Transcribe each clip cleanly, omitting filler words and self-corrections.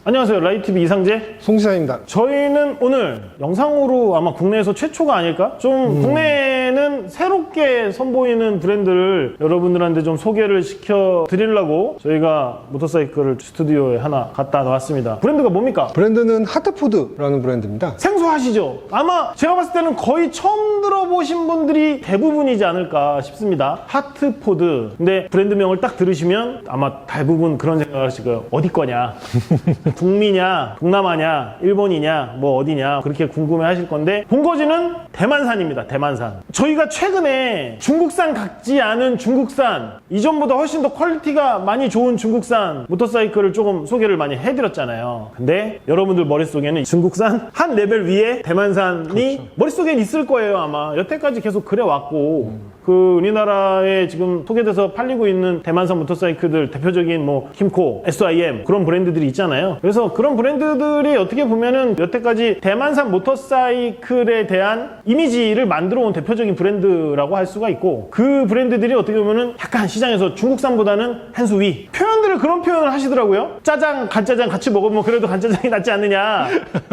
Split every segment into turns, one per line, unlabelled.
안녕하세요. 라이트비 이상재
송지사입니다.
저희는 오늘 영상으로 아마 국내에서 최초가 아닐까? 좀 국내에는 새롭게 선보이는 브랜드를 여러분들한테 좀 소개를 시켜 드리려고 저희가 모터사이클을 스튜디오에 하나 갖다 놨습니다. 브랜드가 뭡니까?
브랜드는 하트푸드라는 브랜드입니다.
생소하시죠? 아마 제가 봤을 때는 거의 처음 들어보신 분들이 대부분이지 않을까 싶습니다. 하트푸드. 근데 브랜드명을 딱 들으시면 아마 대부분 그런 생각을 하실 거예요. 어디 거냐? 북미냐, 동남아냐, 일본이냐, 뭐 어디냐 그렇게 궁금해 하실 건데 본거지는 대만산입니다. 대만산. 저희가 최근에 중국산 같지 않은 중국산, 이전보다 훨씬 더 퀄리티가 많이 좋은 중국산 모터사이클을 조금 소개를 많이 해드렸잖아요. 근데 여러분들 머릿속에는 중국산 한 레벨 위에 대만산이 그렇죠. 머릿속엔 있을 거예요. 아마 여태까지 계속 그래왔고 그 우리나라에 지금 소개돼서 팔리고 있는 대만산 모터사이클들 대표적인 뭐 킴코, SIM 그런 브랜드들이 있잖아요. 그래서 그런 브랜드들이 어떻게 보면은 여태까지 대만산 모터사이클에 대한 이미지를 만들어 온 대표적인 브랜드라고 할 수가 있고 그 브랜드들이 어떻게 보면은 약간 시장에서 중국산보다는 한 수 위. 표현들을 그런 표현을 하시더라고요. 짜장, 간짜장 같이 먹으면 그래도 간짜장이 낫지 않느냐.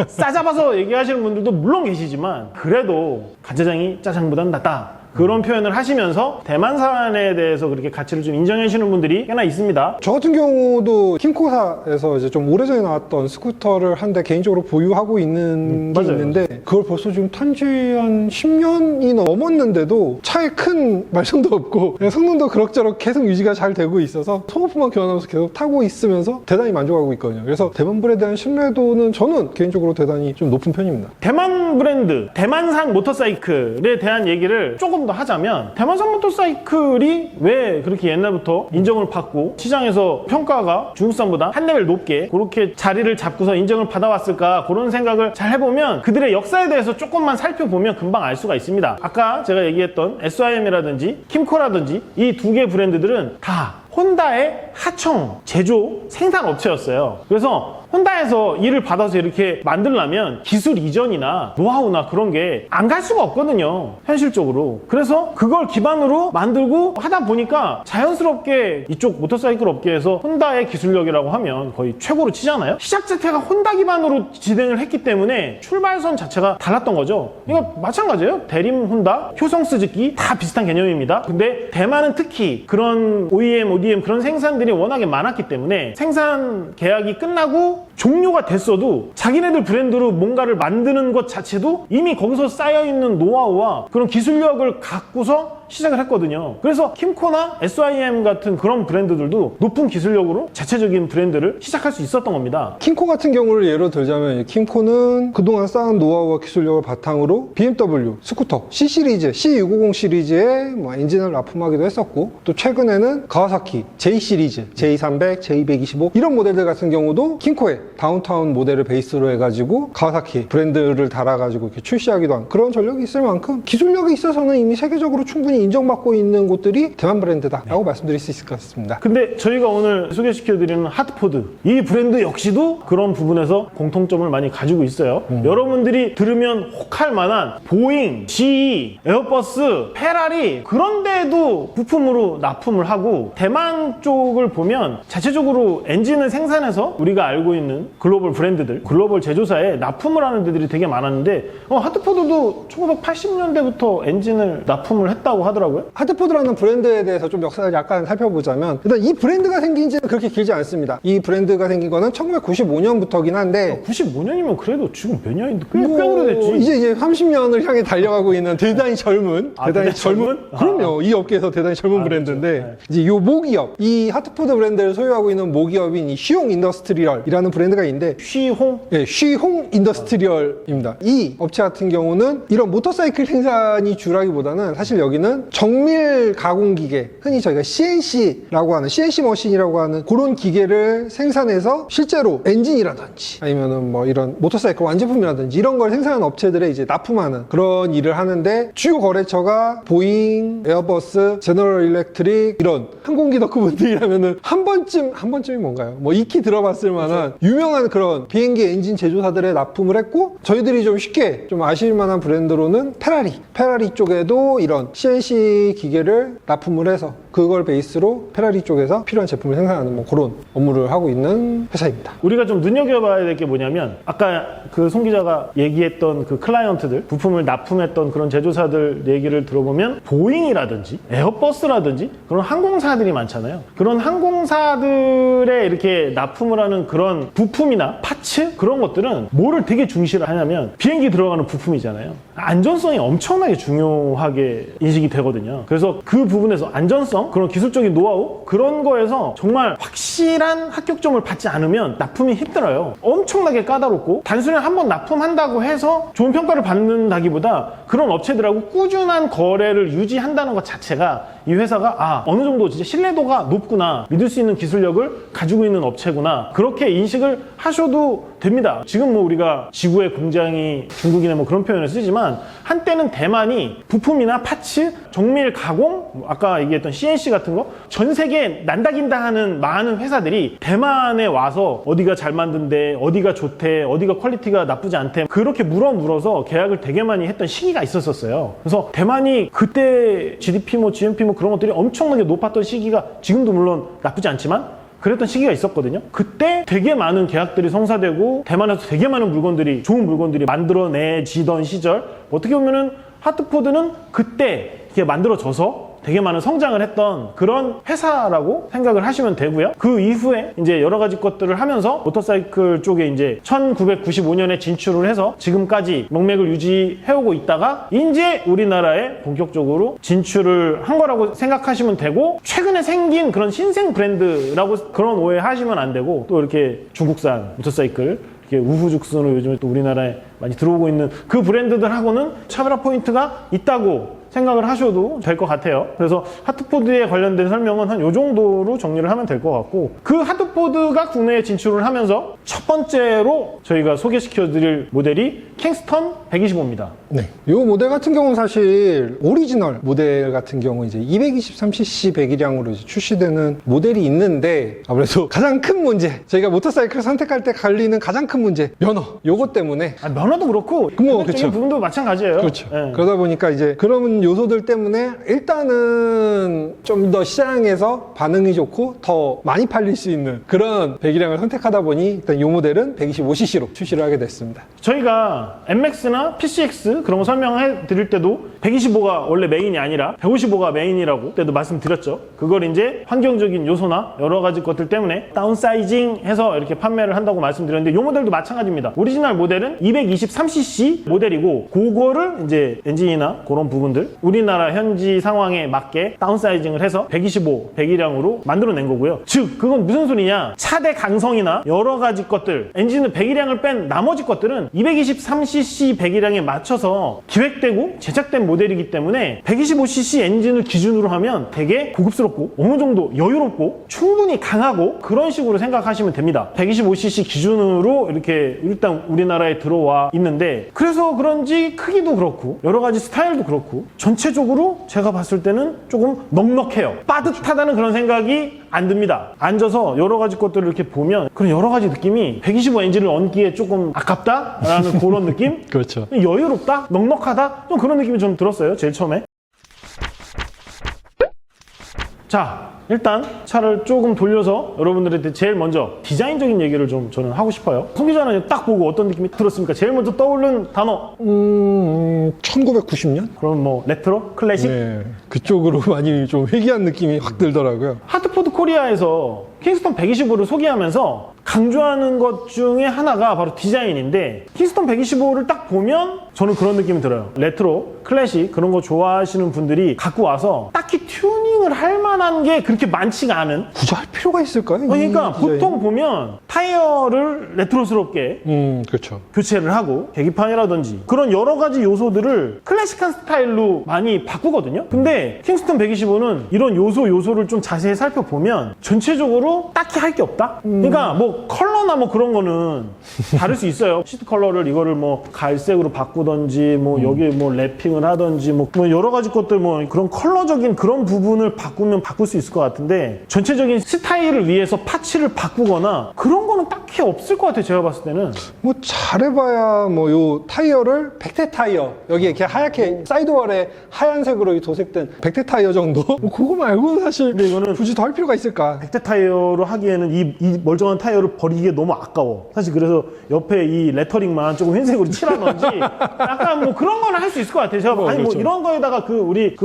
싸잡아서 얘기하시는 분들도 물론 계시지만 그래도 간짜장이 짜장보다는 낫다. 그런 표현을 하시면서 대만산에 대해서 그렇게 가치를 좀 인정해 주시는 분들이 꽤나 있습니다.
저 같은 경우도 킴코사에서 이제 좀 오래전에 나왔던 스쿠터를 한 대 개인적으로 보유하고 있는 게
맞아요.
있는데 그걸 벌써 지금 탄지 한 10년이 넘었는데도 차에 큰 말썽도 없고 그냥 성능도 그럭저럭 계속 유지가 잘 되고 있어서 소모품만 교환하면서 계속 타고 있으면서 대단히 만족하고 있거든요. 그래서 대만 브랜드에 대한 신뢰도는 저는 개인적으로 대단히 좀 높은 편입니다.
대만 브랜드, 대만산 모터사이클에 대한 얘기를 조금 더 하자면 대만산 모터사이클이 왜 그렇게 옛날부터 인정을 받고 시장에서 평가가 중국산보다 한 레벨 높게 그렇게 자리를 잡고서 인정을 받아왔을까 그런 생각을 잘 해보면 그들의 역사에 대해서 조금만 살펴보면 금방 알 수가 있습니다. 아까 제가 얘기했던 SIM이라든지 킴코라든지 이 두 개 브랜드들은 다 혼다의 하청, 제조, 생산 업체였어요. 그래서 혼다에서 일을 받아서 이렇게 만들려면 기술 이전이나 노하우나 그런 게 안 갈 수가 없거든요. 현실적으로. 그래서 그걸 기반으로 만들고 하다 보니까 자연스럽게 이쪽 모터사이클 업계에서 혼다의 기술력이라고 하면 거의 최고로 치잖아요. 시작 자체가 혼다 기반으로 진행을 했기 때문에 출발선 자체가 달랐던 거죠. 이거 마찬가지예요. 대림 혼다, 효성 스즈키 다 비슷한 개념입니다. 근데 대만은 특히 그런 OEM, ODM 그런 생산들이 워낙에 많았기 때문에 생산 계약이 끝나고 종료가 됐어도 자기네들 브랜드로 뭔가를 만드는 것 자체도 이미 거기서 쌓여있는 노하우와 그런 기술력을 갖고서 시작을 했거든요. 그래서 킴코나 SIM 같은 그런 브랜드들도 높은 기술력으로 자체적인 브랜드를 시작할 수 있었던 겁니다.
킴코 같은 경우를 예로 들자면 킴코는 그동안 쌓은 노하우와 기술력을 바탕으로 BMW, 스쿠터, C 시리즈, C650 시리즈에 뭐 엔진을 납품하기도 했었고 또 최근에는 가와사키, J 시리즈, J300, J125 이런 모델들 같은 경우도 킴코의 다운타운 모델을 베이스로 해가지고 가와사키 브랜드를 달아가지고 이렇게 출시하기도 한 그런 전력이 있을 만큼 기술력에 있어서는 이미 세계적으로 충분히 인정받고 있는 곳들이 대만 브랜드다라고 말씀드릴 수 있을 것 같습니다.
근데 저희가 오늘 소개시켜드리는 하트포드 이 브랜드 역시도 그런 부분에서 공통점을 많이 가지고 있어요. 여러분들이 들으면 혹할 만한 보잉, GE, 에어버스, 페라리 그런 데도 부품으로 납품을 하고 대만 쪽을 보면 자체적으로 엔진을 생산해서 우리가 알고 있는 글로벌 브랜드들, 글로벌 제조사에 납품을 하는 데들이 되게 많았는데 하트포드도 1980년대부터 엔진을 납품을 했다고 하더라고요.
하트포드라는 브랜드에 대해서 좀 역사를 약간 살펴보자면 일단 이 브랜드가 생긴 지는 그렇게 길지 않습니다. 이 브랜드가 생긴 거는 1995년부터긴 한데
95년이면 그래도 지금 몇 년인데 꽤 오래됐지.
이제 30년을 향해 달려가고 있는 대단히 젊은
대단히 젊은?
그럼요. 이 업계에서 대단히 젊은 브랜드인데
그렇죠. 네.
이제 요 모기업 이 하트포드 브랜드를 소유하고 있는 모기업인 이 쉬홍 인더스트리얼이라는 브랜드가 있는데
쉬홍?
예, 쉬홍 인더스트리얼입니다. 이 업체 같은 경우는 이런 모터사이클 생산이 주라기보다는 사실 여기는 뭐냐면 정밀 가공 기계, 흔히 저희가 CNC라고 하는 CNC 머신이라고 하는 그런 기계를 생산해서 실제로 엔진이라든지 아니면은 뭐 이런 모터사이클 완제품이라든지 이런 걸 생산하는 업체들에 이제 납품하는 그런 일을 하는데 주요 거래처가 보잉, 에어버스, 제너럴 일렉트릭 이런 항공기 덕후분들이라면은 한 번쯤이 뭔가요? 뭐 익히 들어봤을 만한 유명한 그런 비행기 엔진 제조사들에 납품을 했고 저희들이 좀 쉽게 좀 아실 만한 브랜드로는 페라리 쪽에도 이런 CNC 기계를 납품을 해서 그걸 베이스로 페라리 쪽에서 필요한 제품을 생산하는 뭐 그런 업무를 하고 있는 회사입니다.
우리가 좀 눈여겨봐야 될 게 뭐냐면 아까 그 송 기자가 얘기했던 그 클라이언트들 부품을 납품했던 그런 제조사들 얘기를 들어보면 보잉이라든지 에어버스라든지 그런 항공사들이 많잖아요. 그런 항공사들에 이렇게 납품을 하는 그런 부품이나 파츠 그런 것들은 뭐를 되게 중시를 하냐면 비행기 들어가는 부품이잖아요. 안전성이 엄청나게 중요하게 인식이 되거든요. 그래서 그 부분에서 안전성, 그런 기술적인 노하우 그런 거에서 정말 확실한 합격점을 받지 않으면 납품이 힘들어요. 엄청나게 까다롭고 단순히 한번 납품한다고 해서 좋은 평가를 받는다기보다 그런 업체들하고 꾸준한 거래를 유지한다는 것 자체가 이 회사가 어느 정도 진짜 신뢰도가 높구나, 믿을 수 있는 기술력을 가지고 있는 업체구나, 그렇게 인식을 하셔도 됩니다. 지금 뭐 우리가 지구의 공장이 중국이나 뭐 그런 표현을 쓰지만 한때는 대만이 부품이나 파츠, 정밀 가공, 아까 얘기했던 CNC 같은 거 전 세계에 난다긴다 하는 많은 회사들이 대만에 와서 어디가 잘 만든대, 어디가 좋대, 어디가 퀄리티가 나쁘지 않대 그렇게 물어서 계약을 되게 많이 했던 시기가 있었어요. 그래서 대만이 그때 GDP 뭐 GNP 뭐 그런 것들이 엄청나게 높았던 시기가 지금도 물론 나쁘지 않지만 그랬던 시기가 있었거든요. 그때 되게 많은 계약들이 성사되고 대만에서 되게 많은 물건들이, 좋은 물건들이 만들어내지던 시절, 어떻게 보면은 하트포드는 그때 이렇게 만들어져서 되게 많은 성장을 했던 그런 회사라고 생각을 하시면 되고요. 그 이후에 이제 여러 가지 것들을 하면서 모터사이클 쪽에 이제 1995년에 진출을 해서 지금까지 명맥을 유지해오고 있다가 이제 우리나라에 본격적으로 진출을 한 거라고 생각하시면 되고, 최근에 생긴 그런 신생 브랜드라고 그런 오해하시면 안 되고, 또 이렇게 중국산 모터사이클 이렇게 우후죽순으로 요즘에 또 우리나라에 많이 들어오고 있는 그 브랜드들하고는 차별화 포인트가 있다고 생각을 하셔도 될 것 같아요. 그래서 하트포드에 관련된 설명은 한 요 정도로 정리를 하면 될 것 같고, 그 하트포드가 국내에 진출을 하면서 첫 번째로 저희가 소개시켜 드릴 모델이 킹스턴 125입니다.
네. 이 모델 같은 경우는 사실 오리지널 모델 같은 경우 이제 223cc 배기량으로 이제 출시되는 모델이 있는데, 아무래도 가장 큰 문제, 저희가 모터사이클을 선택할 때 갈리는 가장 큰 문제, 면허. 요것 때문에.
면허도 그렇고,
뭐,
그쵸. 부분도 마찬가지예요.
그렇죠.
네.
그러다 보니까 이제 그런 요소들 때문에 일단은 좀 더 시장에서 반응이 좋고 더 많이 팔릴 수 있는 그런 배기량을 선택하다 보니 일단 이 모델은 125cc로 출시를 하게 됐습니다.
저희가 MX나 PCX 그런 거 설명해 드릴 때도 125가 원래 메인이 아니라 155가 메인이라고 그때도 말씀드렸죠. 그걸 이제 환경적인 요소나 여러 가지 것들 때문에 다운사이징 해서 이렇게 판매를 한다고 말씀드렸는데, 이 모델도 마찬가지입니다. 오리지널 모델은 223cc 모델이고, 그거를 이제 엔진이나 그런 부분들 우리나라 현지 상황에 맞게 다운사이징을 해서 125 배기량으로 만들어낸 거고요. 즉 그건 무슨 소리냐, 차대 강성이나 여러 가지 것들, 엔진의 배기량을 뺀 나머지 것들은 223cc 배기량에 맞춰서 기획되고 제작된 모델이기 때문에 125cc 엔진을 기준으로 하면 되게 고급스럽고 어느 정도 여유롭고 충분히 강하고 그런 식으로 생각하시면 됩니다. 125cc 기준으로 이렇게 일단 우리나라에 들어와 있는데, 그래서 그런지 크기도 그렇고 여러 가지 스타일도 그렇고 전체적으로 제가 봤을 때는 조금 넉넉해요. 빠듯하다는 그런 생각이 안 듭니다. 앉아서 여러 가지 것들을 이렇게 보면 그런 여러 가지 느낌이 125 엔진을 얹기에 조금 아깝다라는 그런 느낌?
그렇죠.
여유롭다? 넉넉하다? 좀 그런 느낌이 좀 들었어요. 제일 처음에. 자, 일단 차를 조금 돌려서 여러분들한테 제일 먼저 디자인적인 얘기를 좀 저는 하고 싶어요. 송 기자는 딱 보고 어떤 느낌이 들었습니까? 제일 먼저 떠오른 단어.
1990년?
그럼 뭐 레트로? 클래식?
네. 그쪽으로 많이 좀 회귀한 느낌이 확 들더라고요.
하트포드 코리아에서 킹스턴 125를 소개하면서 강조하는 것 중에 하나가 바로 디자인인데, 킹스턴 125를 딱 보면 저는 그런 느낌이 들어요. 레트로, 클래식 그런 거 좋아하시는 분들이 갖고 와서 딱히 튜닝을 할 만한 게 그렇게 많지가 않은,
굳이 할 필요가 있을까요?
그러니까
이 디자인?
보통 보면 타이어를 레트로스럽게
그렇죠.
교체를 하고 계기판이라든지 그런 여러 가지 요소들을 클래식한 스타일로 많이 바꾸거든요. 근데 킹스턴 125는 이런 요소를 좀 자세히 살펴보면 전체적으로 딱히 할 게 없다? 그러니까 뭐 컬러나 뭐 그런 거는 다를 수 있어요. 시트 컬러를 이거를 뭐 갈색으로 바꾸던지 뭐 여기에 뭐 랩핑을 하던지 뭐 여러 가지 것들 뭐 그런 컬러적인 그런 부분을 바꾸면 바꿀 수 있을 것 같은데 전체적인 스타일을 위해서 파츠를 바꾸거나 그런 거는 딱히 없을 것 같아요. 제가 봤을 때는.
뭐 잘해봐야 뭐 요 타이어를 백태 타이어 여기에 이렇게 하얗게 사이드월에 하얀색으로 이 도색된 백태 타이어 정도? 뭐 그거 말고는 사실
근데 이거는
굳이 더 할 필요가 있을까?
백대 타이어로 하기에는 이 멀쩡한 타이어를 버리기에 너무 아까워. 사실 그래서 옆에 이 레터링만 조금 흰색으로 칠하던지 약간 뭐 그런 거는 할 수 있을 것 같아요. 제가 아니 뭐
그렇죠.
이런 거에다가 우리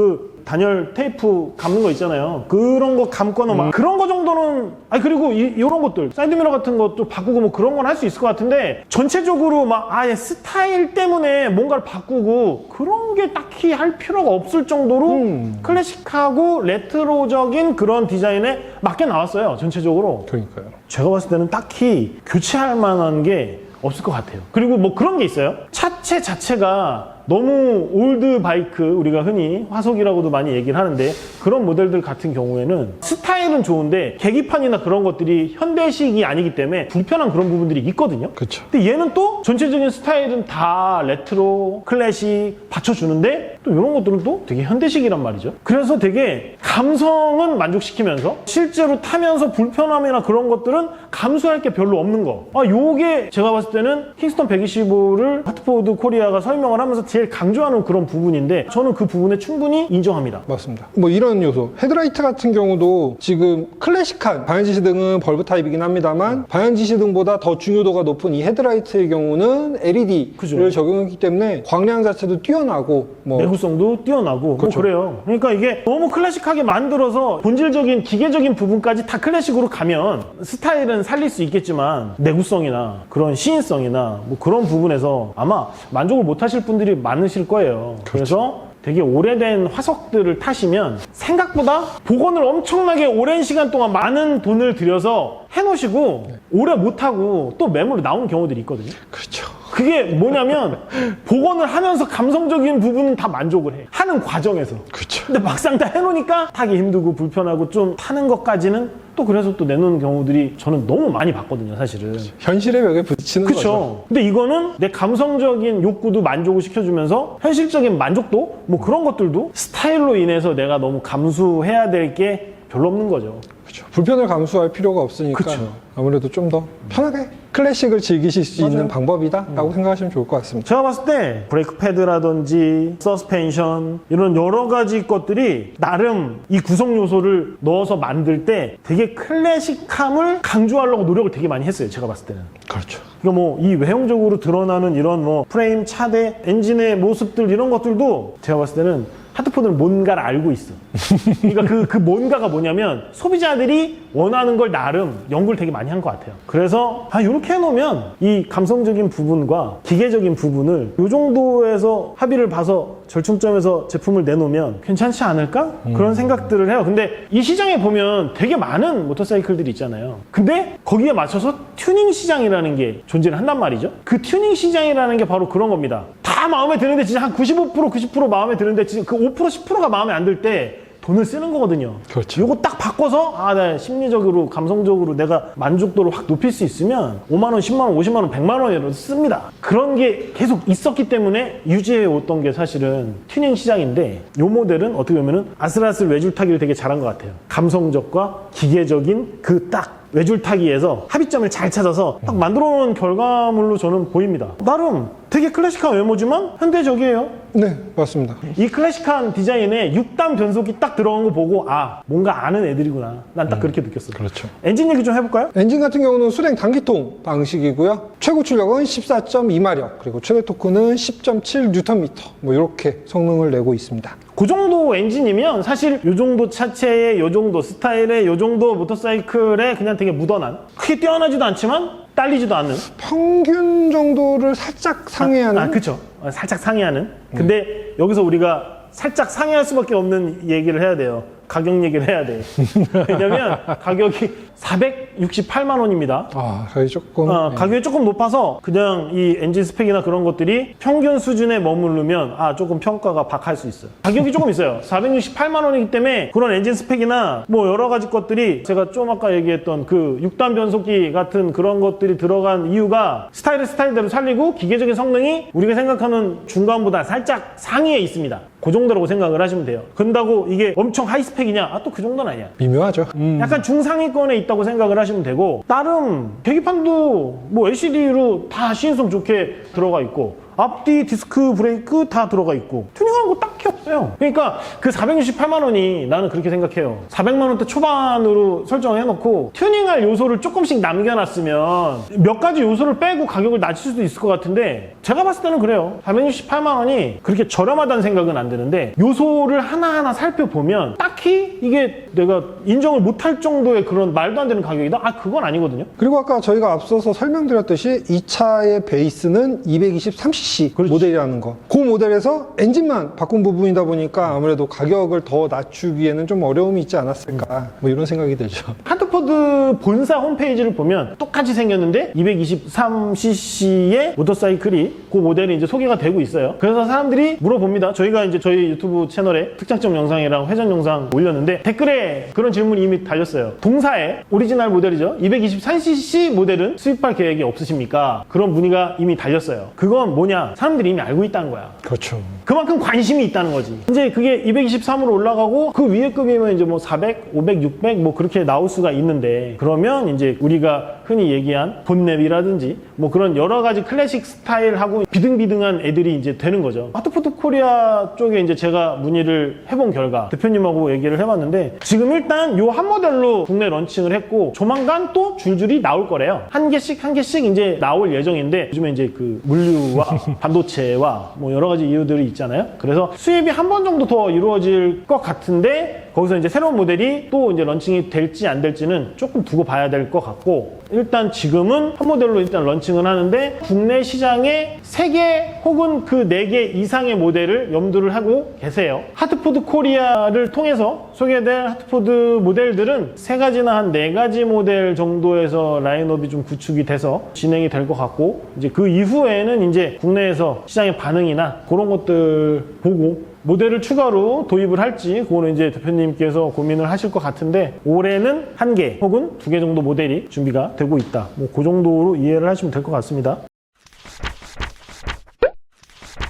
단열 테이프 감는 거 있잖아요. 그런 거 감거나 막 그런 거 정도는 그리고 이런 것들 사이드미러 같은 것도 바꾸고 뭐 그런 건 할 수 있을 것 같은데 전체적으로 막 아예 스타일 때문에 뭔가를 바꾸고 그런 게 딱히 할 필요가 없을 정도로 클래식하고 레트로적인 그런 디자인에 맞게 나왔어요. 전체적으로.
그러니까요.
제가 봤을 때는 딱히 교체할 만한 게 없을 것 같아요. 그리고 뭐 그런 게 있어요. 차체 자체가 너무 올드 바이크, 우리가 흔히 화석이라고도 많이 얘기를 하는데 그런 모델들 같은 경우에는 스타일은 좋은데 계기판이나 그런 것들이 현대식이 아니기 때문에 불편한 그런 부분들이 있거든요.
그렇죠.
근데 얘는 또 전체적인 스타일은 다 레트로, 클래식 받쳐주는데 또 이런 것들은 또 되게 현대식이란 말이죠. 그래서 되게 감성은 만족시키면서 실제로 타면서 불편함이나 그런 것들은 감수할 게 별로 없는 거. 요게 제가 봤을 때는 킹스턴 125를 하트포드 코리아가 설명을 하면서 제일 강조하는 그런 부분인데 저는 그 부분에 충분히 인정합니다.
맞습니다. 뭐 이런 요소. 헤드라이트 같은 경우도 지금 클래식한 방향지 시등은 벌브 타입이긴 합니다만 방향지 시등보다 더 중요도가 높은 이 헤드라이트의 경우는 LED를
그죠.
적용했기 때문에 광량 자체도 뛰어나고 뭐
내구성도 뛰어나고
그렇죠.
뭐 그래요. 그러니까 이게 너무 클래식하게 만들어서 본질적인 기계적인 부분까지 다 클래식으로 가면 스타일은 살릴 수 있겠지만 내구성이나 그런 시인성이나 뭐 그런 부분에서 아마 만족을 못 하실 분들이 많으실 거예요. 그래서 되게 오래된 화석들을 타시면 생각보다 복원을 엄청나게 오랜 시간 동안 많은 돈을 들여서 해놓으시고 오래 못하고 또 매물이 나오는 경우들이 있거든요.
그렇죠.
그게 뭐냐면 복원을 하면서 감성적인 부분은 다 만족을 해. 하는 과정에서.
그렇죠.
근데 막상 다 해놓으니까 타기 힘들고 불편하고 좀 타는 것까지는 또 그래서 또 내놓는 경우들이 저는 너무 많이 봤거든요, 사실은.
현실의 벽에 부딪히는 거죠.
그렇죠. 근데 이거는 내 감성적인 욕구도 만족을 시켜주면서 현실적인 만족도 뭐 그런 것들도 스타일로 인해서 내가 너무 감수해야 될 게 별로 없는 거죠.
그렇죠. 불편을 감수할 필요가 없으니까
그쵸.
아무래도 좀 더 편하게 클래식을 즐기실 수 있는 방법이다라고 생각하시면 좋을 것 같습니다.
제가 봤을 때 브레이크 패드라든지 서스펜션 이런 여러 가지 것들이 나름 이 구성 요소를 넣어서 만들 때 되게 클래식함을 강조하려고 노력을 되게 많이 했어요. 제가 봤을 때는.
그렇죠.
그러니까 뭐 이 외형적으로 드러나는 이런 뭐 프레임, 차대, 엔진의 모습들 이런 것들도 제가 봤을 때는 하트포드는 뭔가를 알고 있어. 그러니까 그 뭔가가 뭐냐면 소비자들이 원하는 걸 나름 연구를 되게 많이 한 것 같아요. 그래서 이렇게 해놓으면 이 감성적인 부분과 기계적인 부분을 이 정도에서 합의를 봐서 절충점에서 제품을 내놓으면 괜찮지 않을까? 그런 생각들을 해요. 근데 이 시장에 보면 되게 많은 모터사이클들이 있잖아요. 근데 거기에 맞춰서 튜닝 시장이라는 게 존재를 한단 말이죠. 그 튜닝 시장이라는 게 바로 그런 겁니다. 다 마음에 드는데 진짜 한 95%, 90% 마음에 드는데 진짜 그 5%, 10%가 마음에 안 들 때 돈을 쓰는 거거든요.
그렇죠.
요거 딱 바꿔서 네, 심리적으로 감성적으로 내가 만족도를 확 높일 수 있으면 5만 원, 10만 원, 50만 원, 100만 원이라도 씁니다. 그런 게 계속 있었기 때문에 유지해 왔던 게 사실은 튜닝 시장인데 요 모델은 어떻게 보면은 아슬아슬 외줄 타기를 되게 잘한 것 같아요. 감성적과 기계적인 그 딱 외줄 타기에서 합의점을 잘 찾아서 딱 만들어 놓은 결과물로 저는 보입니다. 나름 되게 클래식한 외모지만 현대적이에요.
네, 맞습니다.
이 클래식한 디자인에 6단 변속기 딱 들어간 거 보고 뭔가 아는 애들이구나. 난 딱 그렇게 느꼈어요.
그렇죠.
엔진 얘기 좀 해볼까요?
엔진 같은 경우는 수랭 단기통 방식이고요. 최고 출력은 14.2마력, 그리고 최대 토크는 10.7Nm, 뭐 이렇게 성능을 내고 있습니다.
그 정도 엔진이면 사실 이 정도 차체에 이 정도 스타일에 이 정도 모터사이클에 그냥 되게 묻어난, 크게 뛰어나지도 않지만 딸리지도 않는
평균 정도를 살짝 상회하는.
그쵸. 살짝 상회하는. 근데 여기서 우리가 살짝 상회할 수밖에 없는 얘기를 해야 돼요. 가격 얘기를 해야 돼. 왜냐면 가격이 468만 원입니다.
아, 가격이 조금. 네.
가격이 조금 높아서 그냥 이 엔진 스펙이나 그런 것들이 평균 수준에 머무르면 조금 평가가 박할 수 있어요. 가격이 조금 있어요. 468만 원이기 때문에 그런 엔진 스펙이나 뭐 여러 가지 것들이 제가 좀 아까 얘기했던 그 6단 변속기 같은 그런 것들이 들어간 이유가 스타일대로 살리고 기계적인 성능이 우리가 생각하는 중간보다 살짝 상위에 있습니다. 그 정도라고 생각을 하시면 돼요. 그런다고 이게 엄청 하이스펙이냐? 또 그 정도는 아니야.
미묘하죠.
약간 중상위권에 있다고 생각을 하시면 되고, 나름 계기판도 뭐 LCD로 다 시인성 좋게 들어가 있고, 앞뒤 디스크 브레이크 다 들어가 있고 튜닝하는 거 딱히 없어요. 그러니까 그 468만 원이 나는 그렇게 생각해요. 400만 원대 초반으로 설정해놓고 튜닝할 요소를 조금씩 남겨놨으면 몇 가지 요소를 빼고 가격을 낮출 수도 있을 것 같은데, 제가 봤을 때는 그래요. 468만 원이 그렇게 저렴하다는 생각은 안 드는데, 요소를 하나하나 살펴보면 딱히 이게 내가 인정을 못할 정도의 그런 말도 안 되는 가격이다? 그건 아니거든요.
그리고 아까 저희가 앞서서 설명드렸듯이 이 차의 베이스는 223cc
그렇지.
모델이라는 거. 그 모델에서 엔진만 바꾼 부분이다 보니까 아무래도 가격을 더 낮추기에는 좀 어려움이 있지 않았을까. 뭐 이런 생각이 들죠.
하드포드 본사 홈페이지를 보면 똑같이 생겼는데 223cc의 모터사이클이 그 모델이 이제 소개가 되고 있어요. 그래서 사람들이 물어봅니다. 저희가 이제 저희 유튜브 채널에 특장점 영상이랑 회전 영상 올렸는데 댓글에 그런 질문이 이미 달렸어요. 동사의 오리지널 모델이죠. 223cc 모델은 수입할 계획이 없으십니까? 그런 문의가 이미 달렸어요. 그건 뭐냐? 사람들이 이미 알고 있다는 거야.
그렇죠.
그만큼 관심이 있다는 거지. 이제 그게 223으로 올라가고 그 위에 급이면 이제 뭐 400, 500, 600 뭐 그렇게 나올 수가 있는데, 그러면 이제 우리가 흔히 얘기한 본랩이라든지 뭐 그런 여러 가지 클래식 스타일하고 비등비등한 애들이 이제 되는 거죠. 하드포드 코리아 쪽에 이제 제가 문의를 해본 결과 대표님하고 얘기를 해봤는데, 지금 일단 요 한 모델로 국내 런칭을 했고 조만간 또 줄줄이 나올 거래요. 한 개씩 이제 나올 예정인데, 요즘에 이제 그 물류와 반도체와 뭐 여러 가지 이유들이 있잖아요. 그래서 수입이 한 번 정도 더 이루어질 것 같은데, 거기서 이제 새로운 모델이 또 이제 런칭이 될지 안 될지는 조금 두고 봐야 될 것 같고, 일단 지금은 한 모델로 일단 런칭을 하는데 국내 시장에 3개 혹은 그 4개 이상의 모델을 염두를 하고 계세요. 하드포드 코리아를 통해서 소개된 하드포드 모델들은 3가지나 한 4가지 모델 정도에서 라인업이 좀 구축이 돼서 진행이 될 것 같고, 이제 그 이후에는 이제 국내에서 시장의 반응이나 그런 것들 보고 모델을 추가로 도입을 할지, 그거는 이제 대표님께서 고민을 하실 것 같은데, 올해는 1개 혹은 2개 정도 모델이 준비가 되고 있다. 뭐 그 정도로 이해를 하시면 될 것 같습니다.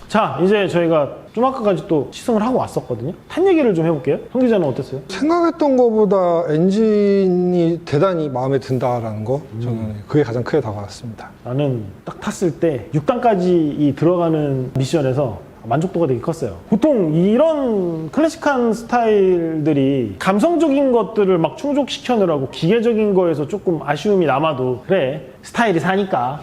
자, 이제 저희가 좀 아까까지 또 시승을 하고 왔었거든요. 탄 얘기를 좀 해볼게요. 성 기자는 어땠어요?
생각했던 것보다 엔진이 대단히 마음에 든다라는 거, 저는 그게 가장 크게 다가왔습니다.
나는 딱 탔을 때 6단까지 들어가는 미션에서 만족도가 되게 컸어요. 보통 이런 클래식한 스타일들이 감성적인 것들을 막 충족시켜느라고 기계적인 거에서 조금 아쉬움이 남아도, 그래 스타일이 사니까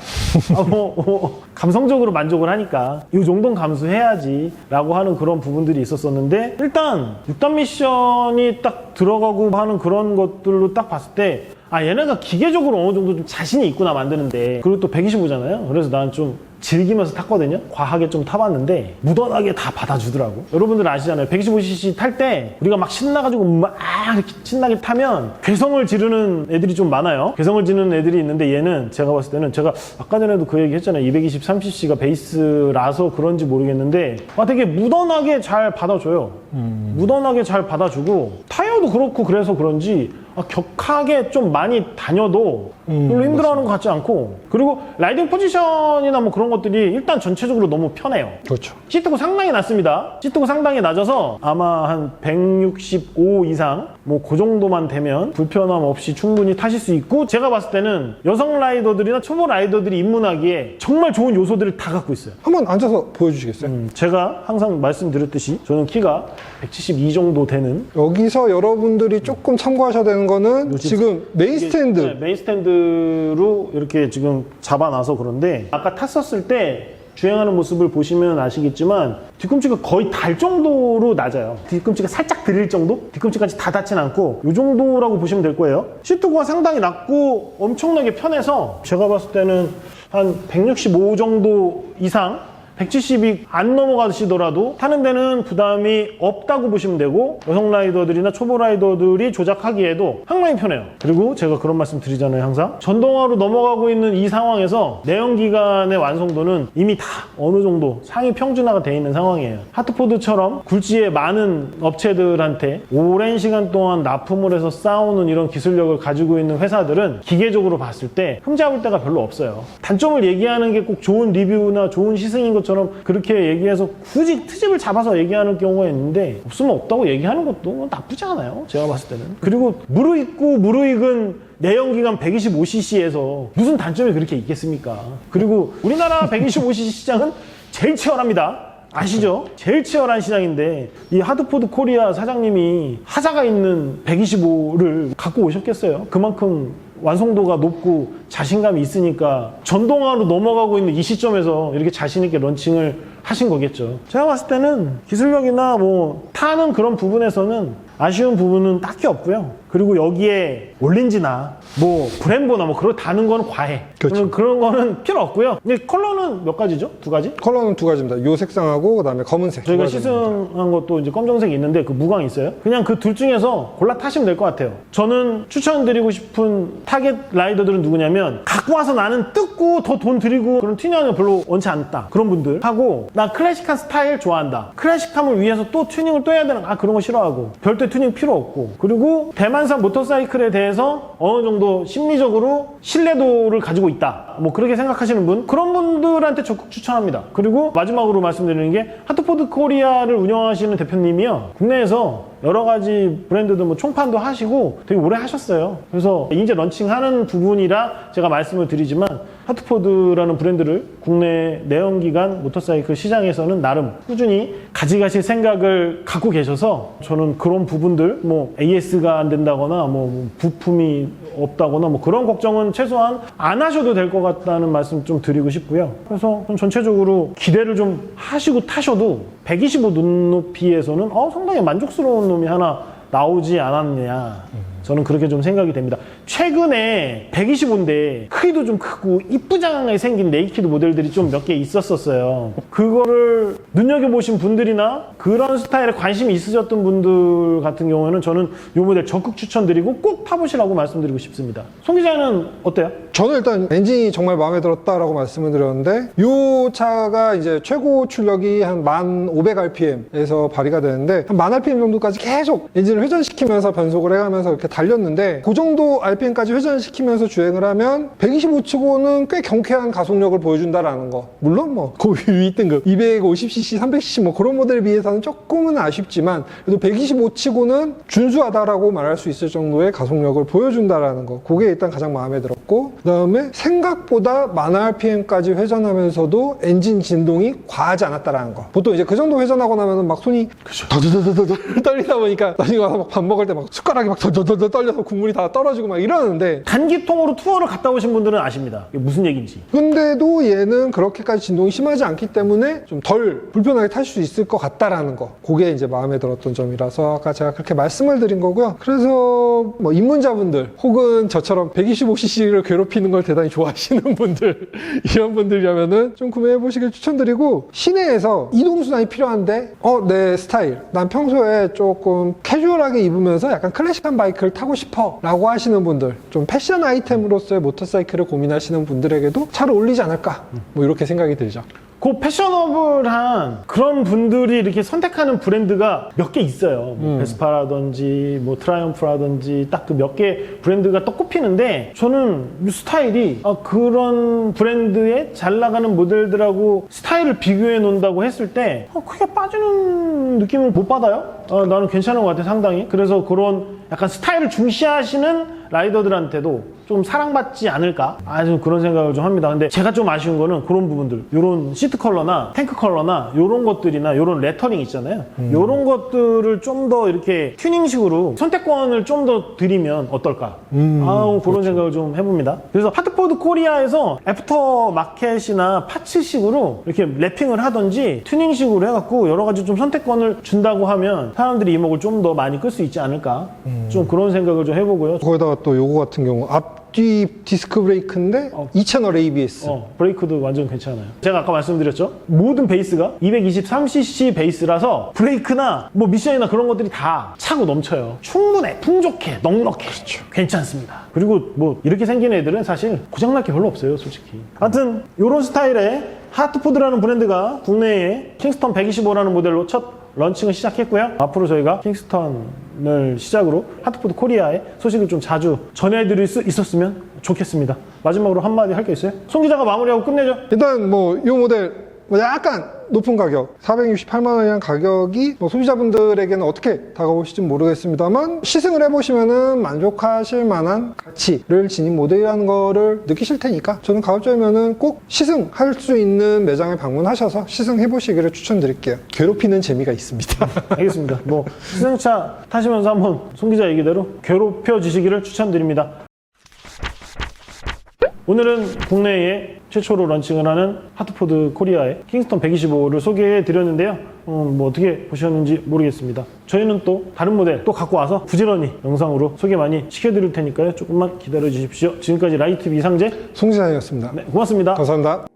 감성적으로 만족을 하니까 이 정도는 감수해야지 라고 하는 그런 부분들이 있었었는데, 일단 6단 미션이 딱 들어가고 하는 그런 것들로 딱 봤을 때 얘네가 기계적으로 어느 정도 좀 자신이 있구나 만드는데, 그리고 또 125잖아요. 그래서 난 좀 즐기면서 탔거든요. 과하게 좀 타봤는데 무던하게 다 받아주더라고. 여러분들 아시잖아요. 125cc 탈 때 우리가 막 신나가지고 막 이렇게 신나게 타면 괴성을 지르는 애들이 좀 많아요. 괴성을 지르는 애들이 있는데, 얘는 제가 봤을 때는, 제가 아까 전에도 그 얘기 했잖아요. 223cc가 베이스라서 그런지 모르겠는데 되게 무던하게 잘 받아줘요. 무던하게 잘 받아주고, 타이어도 그렇고 그래서 그런지 격하게 좀 많이 다녀도 별로 힘들어하는 것 같지 않고, 그리고 라이딩 포지션이나 뭐 그런 것들이 일단 전체적으로 너무 편해요.
그렇죠.
시트고 상당히 낮습니다. 시트고 상당히 낮아서 아마 한 165 이상 뭐 그 정도만 되면 불편함 없이 충분히 타실 수 있고, 제가 봤을 때는 여성 라이더들이나 초보 라이더들이 입문하기에 정말 좋은 요소들을 다 갖고 있어요.
한번 앉아서 보여주시겠어요?
제가 항상 말씀드렸듯이 저는 키가 172 정도 되는,
여기서 여러분들이 조금 참고하셔야 되는 거는 지금 메인 스탠드,
네, 메인 스탠드로 이렇게 지금 잡아놔서 그런데, 아까 탔었을 때 주행하는 모습을 보시면 아시겠지만 뒤꿈치가 거의 달 정도로 낮아요. 뒤꿈치가 살짝 들릴 정도? 뒤꿈치까지 다 닿진 않고 이 정도라고 보시면 될 거예요. 시트고가 상당히 낮고 엄청나게 편해서 제가 봤을 때는 한 165 정도 이상, 170이 안 넘어가시더라도 타는 데는 부담이 없다고 보시면 되고, 여성 라이더들이나 초보 라이더들이 조작하기에도 상당히 편해요. 그리고 제가 그런 말씀 드리잖아요. 항상 전동화로 넘어가고 있는 이 상황에서 내연기관의 완성도는 이미 다 어느 정도 상위 평준화가 되어 있는 상황이에요. 하트포드처럼 굴지의 많은 업체들한테 오랜 시간 동안 납품을 해서 쌓아오는 이런 기술력을 가지고 있는 회사들은 기계적으로 봤을 때 흠잡을 데가 별로 없어요. 단점을 얘기하는 게 꼭 좋은 리뷰나 좋은 시승인 것처럼 그렇게 얘기해서 굳이 트집을 잡아서 얘기하는 경우가 있는데, 없으면 없다고 얘기하는 것도 나쁘지 않아요. 제가 봤을 때는. 그리고 무르익은 내연기관 125cc에서 무슨 단점이 그렇게 있겠습니까? 그리고 우리나라 125cc 시장은 제일 치열합니다. 아시죠? 제일 치열한 시장인데 이 하드포드 코리아 사장님이 하자가 있는 125를 갖고 오셨겠어요? 그만큼 완성도가 높고 자신감이 있으니까 전동화로 넘어가고 있는 이 시점에서 이렇게 자신 있게 런칭을 하신 거겠죠. 제가 봤을 때는 기술력이나 뭐 타는 그런 부분에서는 아쉬운 부분은 딱히 없고요. 그리고 여기에 올린지나 뭐 브렘보나 뭐 그런 다는 거는 과해.
그렇죠.
그런 거는 필요 없고요. 근데 컬러는 몇 가지죠? 두 가지?
컬러는 두 가지입니다. 요 색상하고 그다음에 검은색.
저희가
두 가지입니다.
시승한 것도 이제 검정색이 있는데 그 무광이 있어요. 그냥 그 둘 중에서 골라 타시면 될 것 같아요. 저는 추천드리고 싶은 타겟 라이더들은 누구냐면, 갖고 와서 나는 뜯고 더 돈 들이고 그런 튜닝하는 거 별로 원치 않다. 그런 분들 하고, 나 클래식한 스타일 좋아한다. 클래식함을 위해서 또 튜닝을 또 해야 되는, 그런 거 싫어하고, 별도의 튜닝 필요 없고, 그리고 대만산 모터사이클에 대해서 어느 정도 심리적으로 신뢰도를 가지고 있다. 뭐 그렇게 생각하시는 분, 그런 분들한테 적극 추천합니다. 그리고 마지막으로 말씀드리는 게, 하트포드 코리아를 운영하시는 대표님이요, 국내에서 여러 가지 브랜드들 뭐 총판도 하시고 되게 오래 하셨어요. 그래서 이제 런칭하는 부분이라 제가 말씀을 드리지만, 하트포드라는 브랜드를 국내 내연기관 모터사이클 시장에서는 나름 꾸준히 가져가실 생각을 갖고 계셔서, 저는 그런 부분들, 뭐 AS가 안 된다거나 뭐 부품이 없다거나 뭐 그런 걱정은 최소한 안 하셔도 될 것 같다는 말씀 좀 드리고 싶고요. 그래서 전체적으로 기대를 좀 하시고 타셔도 125 눈높이에서는 상당히 만족스러운 놈이 하나 나오지 않았느냐, 저는 그렇게 좀 생각이 됩니다. 최근에 125인데 크기도 좀 크고 이쁘장하게 생긴 네이키드 모델들이 좀 몇 개 있었어요. 그거를 눈여겨보신 분들이나 그런 스타일에 관심이 있으셨던 분들 같은 경우에는 저는 이 모델 적극 추천드리고 꼭 타보시라고 말씀드리고 싶습니다. 송 기자는 어때요?
저는 일단 엔진이 정말 마음에 들었다라고 말씀을 드렸는데, 이 차가 이제 최고 출력이 한 1500rpm에서 발휘가 되는데, 한 1000rpm 정도까지 계속 엔진을 회전시키면서 변속을 해가면서 이렇게 달렸는데, 그 정도 rpm까지 회전시키면서 주행을 하면 125치고는 꽤 경쾌한 가속력을 보여준다라는 거. 물론 뭐 그 윗등급 250cc, 300cc 뭐 그런 모델에 비해서는 조금은 아쉽지만, 그래도 125치고는 준수하다라고 말할 수 있을 정도의 가속력을 보여준다라는 거. 그게 일단 가장 마음에 들었고, 그 다음에 생각보다 많은 rpm까지 회전하면서도 엔진 진동이 과하지 않았다라는 거. 보통 이제 그 정도 회전하고 나면은 막 손이 더더더더더 떨리다 보니까 나중에 와서 막 밥 먹을 때 막 숟가락이 막 더더더 떨려서 국물이 다 떨어지고 막 이러는데,
단기통으로 투어를 갔다 오신 분들은 아십니다. 이게 무슨 얘기인지.
근데도 얘는 그렇게까지 진동이 심하지 않기 때문에 좀 덜 불편하게 탈 수 있을 것 같다라는 거. 그게 이제 마음에 들었던 점이라서 아까 제가 그렇게 말씀을 드린 거고요. 그래서 뭐 입문자분들 혹은 저처럼 125cc를 괴롭히는 걸 대단히 좋아하시는 분들, 이런 분들이라면은 좀 구매해 보시길 추천드리고, 시내에서 이동수단이 필요한데 내 스타일, 난 평소에 조금 캐주얼하게 입으면서 약간 클래식한 바이크를 타고 싶어 라고 하시는 분들, 좀 패션 아이템으로서의 모터사이클을 고민하시는 분들에게도 잘 어울리지 않을까, 뭐 이렇게 생각이 들죠.
그 패셔너블한 그런 분들이 이렇게 선택하는 브랜드가 몇 개 있어요. 뭐 베스파라든지 뭐 트라이엄프라든지 딱 그 몇 개 브랜드가 또 꼽히는데, 저는 이 스타일이 그런 브랜드의 잘 나가는 모델들하고 스타일을 비교해 놓는다고 했을 때 크게 빠지는 느낌을 못 받아요. 나는 괜찮은 것 같아, 상당히. 그래서 그런 약간 스타일을 중시하시는 라이더들한테도 좀 사랑받지 않을까? 좀 그런 생각을 좀 합니다. 근데 제가 좀 아쉬운 거는 그런 부분들, 요런 시트 컬러나 탱크 컬러나 요런 것들이나 요런 레터링 있잖아요. 요런 것들을 좀 더 이렇게 튜닝식으로 선택권을 좀 더 드리면 어떨까? 그런
그렇죠.
생각을 좀 해봅니다. 그래서 하트포드 코리아에서 애프터 마켓이나 파츠식으로 이렇게 랩핑을 하든지 튜닝식으로 해갖고 여러 가지 좀 선택권을 준다고 하면 사람들이 이목을 좀 더 많이 끌 수 있지 않을까? 좀 그런 생각을 좀 해보고요.
거기다가 또 요거 같은 경우 앞 앞뒤 디스크 브레이크인데 2채널 ABS.
브레이크도 완전 괜찮아요. 제가 아까 말씀드렸죠? 모든 베이스가 223cc 베이스라서 브레이크나 뭐 미션이나 그런 것들이 다 차고 넘쳐요. 충분해, 풍족해, 넉넉해. 그렇죠. 괜찮습니다. 그리고 뭐 이렇게 생긴 애들은 사실 고장날 게 별로 없어요, 솔직히. 하여튼 이런 스타일의 하트포드라는 브랜드가 국내에 킹스턴 125라는 모델로 첫 런칭을 시작했고요. 앞으로 저희가 킹스턴을 시작으로 하트포드 코리아의 소식을 좀 자주 전해드릴 수 있었으면 좋겠습니다. 마지막으로 한마디 할 게 있어요? 송 기자가 마무리하고 끝내죠.
일단 뭐 이 모델 약간 높은 가격 468만 원이라는 가격이 뭐 소비자분들에게는 어떻게 다가오실지 모르겠습니다만 시승을 해보시면은 만족하실 만한 가치를 지닌 모델이라는 거를 느끼실 테니까 저는 가급적이면은 꼭 시승할 수 있는 매장에 방문하셔서 시승해 보시기를 추천드릴게요. 괴롭히는 재미가 있습니다.
알겠습니다. 뭐 시승차 타시면서 한번 송 기자 얘기대로 괴롭혀 주시기를 추천드립니다. 오늘은 국내에 최초로 런칭을 하는 하트포드 코리아의 킹스턴 125를 소개해 드렸는데요. 뭐 어떻게 보셨는지 모르겠습니다. 저희는 또 다른 모델 또 갖고 와서 부지런히 영상으로 소개 많이 시켜드릴 테니까요. 조금만 기다려 주십시오. 지금까지 라이트 비상제
송 기자였습니다.
네, 고맙습니다.
감사합니다.